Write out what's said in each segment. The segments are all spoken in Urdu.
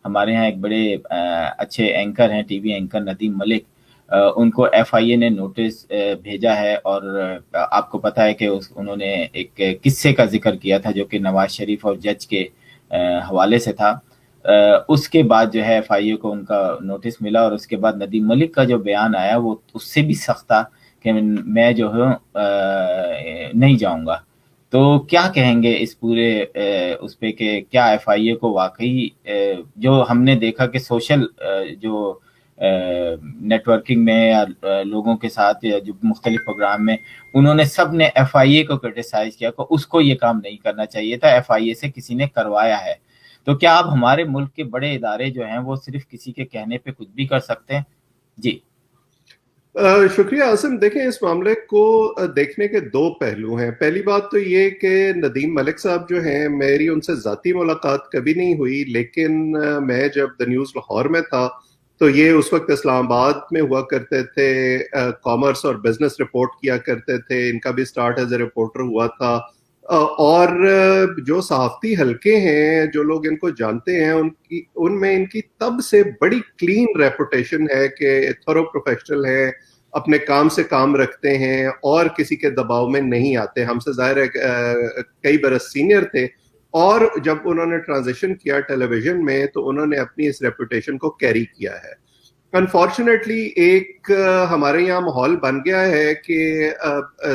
ہمارے ہاں ایک بڑے اچھے اینکر ہیں، ٹی وی اینکر ندیم ملک، ان کو ایف آئی اے نے نوٹس بھیجا ہے، اور آپ کو پتہ ہے کہ انہوں نے ایک قصے کا ذکر کیا تھا جو کہ نواز شریف اور جج کے حوالے سے تھا۔ اس کے بعد جو ہے ایف آئی اے کو ان کا نوٹس ملا، اور اس کے بعد ندیم ملک کا جو بیان آیا وہ اس سے بھی سخت تھا کہ میں جو ہوں نہیں جاؤں گا۔ تو کیا کہیں گے اس پورے اس پہ کہ کیا ایف آئی اے کو واقعی جو ہم نے دیکھا کہ سوشل جو نیٹ ورکنگ میں یا لوگوں کے ساتھ یا جو مختلف پروگرام میں انہوں نے سب نے ایف آئی اے کو کرٹیسائز کیا کہ اس کو یہ کام نہیں کرنا چاہیے تھا، ایف آئی اے سے کسی نے کروایا ہے۔ تو کیا اب ہمارے ملک کے بڑے ادارے جو ہیں وہ صرف کسی کے کہنے پہ کچھ بھی کر سکتے ہیں؟ جی شکریہ عاصم. دیکھیں اس معاملے کو دیکھنے کے دو پہلو ہیں. پہلی بات تو یہ کہ ندیم ملک صاحب جو ہیں، میری ان سے ذاتی ملاقات کبھی نہیں ہوئی، لیکن میں جب دا نیوز لاہور میں تھا تو یہ اس وقت اسلام آباد میں ہوا کرتے تھے، کامرس اور بزنس رپورٹ کیا کرتے تھے. ان کا بھی سٹارٹ ایز اے رپورٹر ہوا تھا. اور جو صحافتی حلقے ہیں، جو لوگ ان کو جانتے ہیں، ان میں ان کی تب سے بڑی کلین ریپوٹیشن ہے کہ تھورو پروفیشنل ہے، اپنے کام سے کام رکھتے ہیں اور کسی کے دباؤ میں نہیں آتے. ہم سے ظاہر ہے کئی برس سینئر تھے، اور جب انہوں نے ٹرانزیشن کیا ٹیلی ویژن میں تو انہوں نے اپنی اس ریپوٹیشن کو کیری کیا ہے. انفارچونیٹلی ایک ہمارے یہاں ماحول بن گیا ہے کہ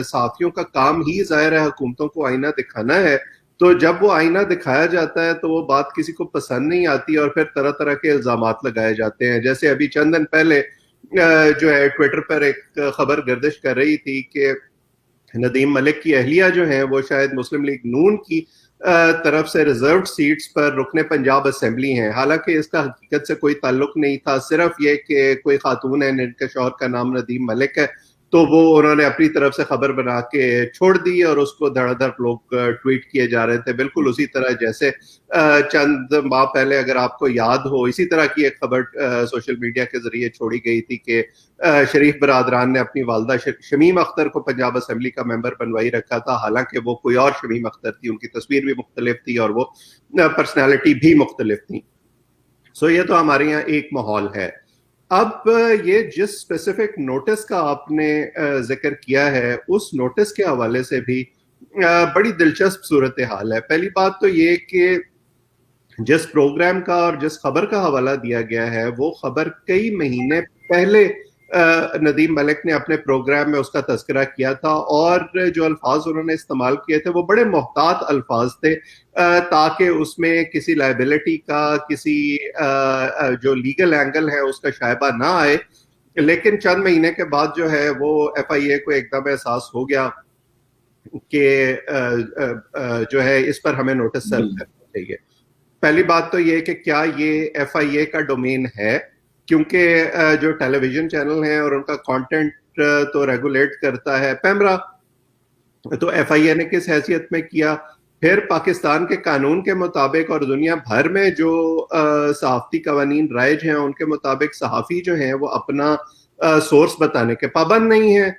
صحافیوں کا کام ہی ظاہر ہے حکومتوں کو آئینہ دکھانا ہے. تو جب وہ آئینہ دکھایا جاتا ہے تو وہ بات کسی کو پسند نہیں آتی، اور پھر طرح طرح کے الزامات لگائے جاتے ہیں. جیسے ابھی چند دن پہلے جو ہے ٹویٹر پر ایک خبر گردش کر رہی تھی کہ ندیم ملک کی اہلیہ جو ہیں وہ شاید مسلم لیگ نون کی طرف سے ریزروڈ سیٹس پر رکن پنجاب اسمبلی ہیں. حالانکہ اس کا حقیقت سے کوئی تعلق نہیں تھا، صرف یہ کہ کوئی خاتون ہے جن کے شوہر کا نام ندیم ملک ہے، تو وہ انہوں نے اپنی طرف سے خبر بنا کے چھوڑ دی، اور اس کو دھڑ دھڑ لوگ ٹویٹ کیے جا رہے تھے. بالکل اسی طرح جیسے چند ماہ پہلے اگر آپ کو یاد ہو اسی طرح کی ایک خبر سوشل میڈیا کے ذریعے چھوڑی گئی تھی کہ شریف برادران نے اپنی والدہ شمیم اختر کو پنجاب اسمبلی کا ممبر بنوائی رکھا تھا، حالانکہ وہ کوئی اور شمیم اختر تھی، ان کی تصویر بھی مختلف تھی اور وہ پرسنالٹی بھی مختلف تھی. سو یہ تو ہمارے یہاں ایک ماحول ہے. اب یہ جس اسپیسیفک نوٹس کا آپ نے ذکر کیا ہے، اس نوٹس کے حوالے سے بھی بڑی دلچسپ صورتحال ہے. پہلی بات تو یہ کہ جس پروگرام کا اور جس خبر کا حوالہ دیا گیا ہے وہ خبر کئی مہینے پہلے ندیم ملک نے اپنے پروگرام میں اس کا تذکرہ کیا تھا، اور جو الفاظ انہوں نے استعمال کیے تھے وہ بڑے محتاط الفاظ تھے تاکہ اس میں کسی لائبلٹی کا، کسی جو لیگل اینگل ہے اس کا شائبہ نہ آئے. لیکن چند مہینے کے بعد جو ہے وہ ایف آئی اے کو ایک دم احساس ہو گیا کہ جو ہے اس پر ہمیں نوٹس سرو کرنا چاہیے. پہلی بات تو یہ کہ کیا یہ ایف آئی اے کا ڈومین ہے، کیونکہ جو ٹیلی ویژن چینل ہیں اور ان کا کانٹینٹ تو ریگولیٹ کرتا ہے پیمرا، تو ایف آئی اے نے کس حیثیت میں کیا. پھر پاکستان کے قانون کے مطابق اور دنیا بھر میں جو صحافتی قوانین رائج ہیں ان کے مطابق صحافی جو ہیں وہ اپنا سورس بتانے کے پابند نہیں ہیں.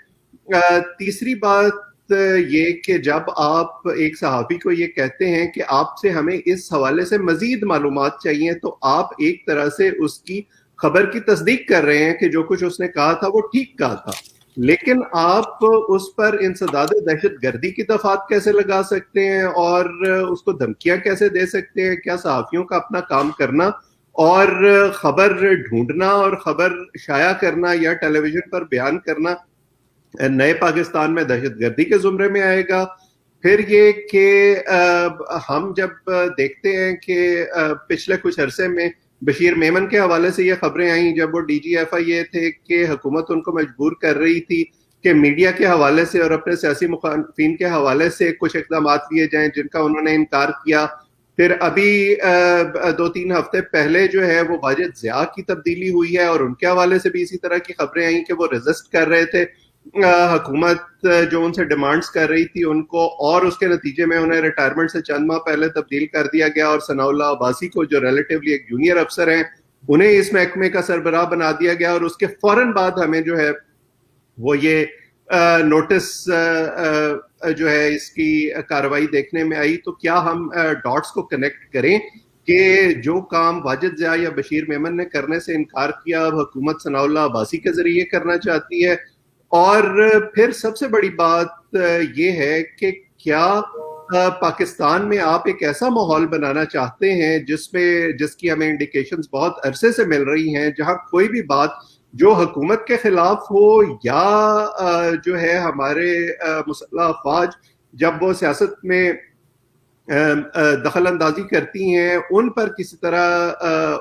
تیسری بات یہ کہ جب آپ ایک صحافی کو یہ کہتے ہیں کہ آپ سے ہمیں اس حوالے سے مزید معلومات چاہیے، تو آپ ایک طرح سے اس کی خبر کی تصدیق کر رہے ہیں کہ جو کچھ اس نے کہا تھا وہ ٹھیک کہا تھا. لیکن آپ اس پر انسداد دہشت گردی کی دفعات کیسے لگا سکتے ہیں اور اس کو دھمکیاں کیسے دے سکتے ہیں؟ کیا صحافیوں کا اپنا کام کرنا اور خبر ڈھونڈنا اور خبر شائع کرنا یا ٹیلی ویژن پر بیان کرنا نئے پاکستان میں دہشت گردی کے زمرے میں آئے گا؟ پھر یہ کہ ہم جب دیکھتے ہیں کہ پچھلے کچھ عرصے میں بشیر میمن کے حوالے سے یہ خبریں آئیں جب وہ ڈی جی ایف آئی اے تھے کہ حکومت ان کو مجبور کر رہی تھی کہ میڈیا کے حوالے سے اور اپنے سیاسی مخالفین کے حوالے سے کچھ اقدامات لیے جائیں، جن کا انہوں نے انکار کیا. پھر ابھی 2-3 ہفتے پہلے جو ہے وہ واجد ضیاء کی تبدیلی ہوئی ہے اور ان کے حوالے سے بھی اسی طرح کی خبریں آئیں کہ وہ ریزسٹ کر رہے تھے حکومت جو ان سے ڈیمانڈز کر رہی تھی ان کو، اور اس کے نتیجے میں انہیں ریٹائرمنٹ سے چند ماہ پہلے تبدیل کر دیا گیا، اور ثناء اللہ عباسی کو جو ریلیٹیولی ایک جونیئر افسر ہیں انہیں اس محکمے کا سربراہ بنا دیا گیا. اور اس کے فوراً بعد ہمیں جو ہے وہ یہ نوٹس جو ہے اس کی کارروائی دیکھنے میں آئی. تو کیا ہم ڈاٹس کو کنیکٹ کریں کہ جو کام واجد ضیاء یا بشیر میمن نے کرنے سے انکار کیا اب حکومت ثناء اللہ عباسی کے ذریعے کرنا چاہتی ہے. اور پھر سب سے بڑی بات یہ ہے کہ کیا پاکستان میں آپ ایک ایسا ماحول بنانا چاہتے ہیں جس کی ہمیں انڈیکیشنز بہت عرصے سے مل رہی ہیں، جہاں کوئی بھی بات جو حکومت کے خلاف ہو یا جو ہے ہمارے مسلح افواج جب وہ سیاست میں دخل اندازی کرتی ہیں ان پر کسی طرح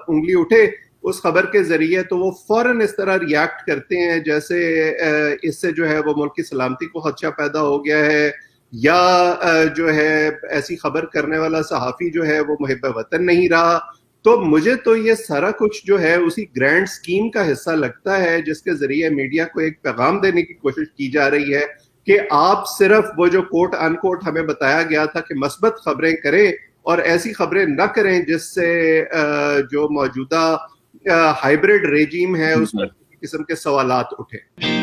انگلی اٹھے اس خبر کے ذریعے، تو وہ فوراً اس طرح ریاکٹ کرتے ہیں جیسے اس سے جو ہے وہ ملک کی سلامتی کو خدشہ پیدا ہو گیا ہے، یا جو ہے ایسی خبر کرنے والا صحافی جو ہے وہ محب وطن نہیں رہا. تو مجھے تو یہ سارا کچھ جو ہے اسی گرینڈ سکیم کا حصہ لگتا ہے جس کے ذریعے میڈیا کو ایک پیغام دینے کی کوشش کی جا رہی ہے کہ آپ صرف وہ جو کوٹ ان کوٹ ہمیں بتایا گیا تھا کہ مثبت خبریں کریں اور ایسی خبریں نہ کریں جس سے جو موجودہ ہائیبرڈ ریجیم ہے اس پر کسی قسم کے سوالات اٹھے.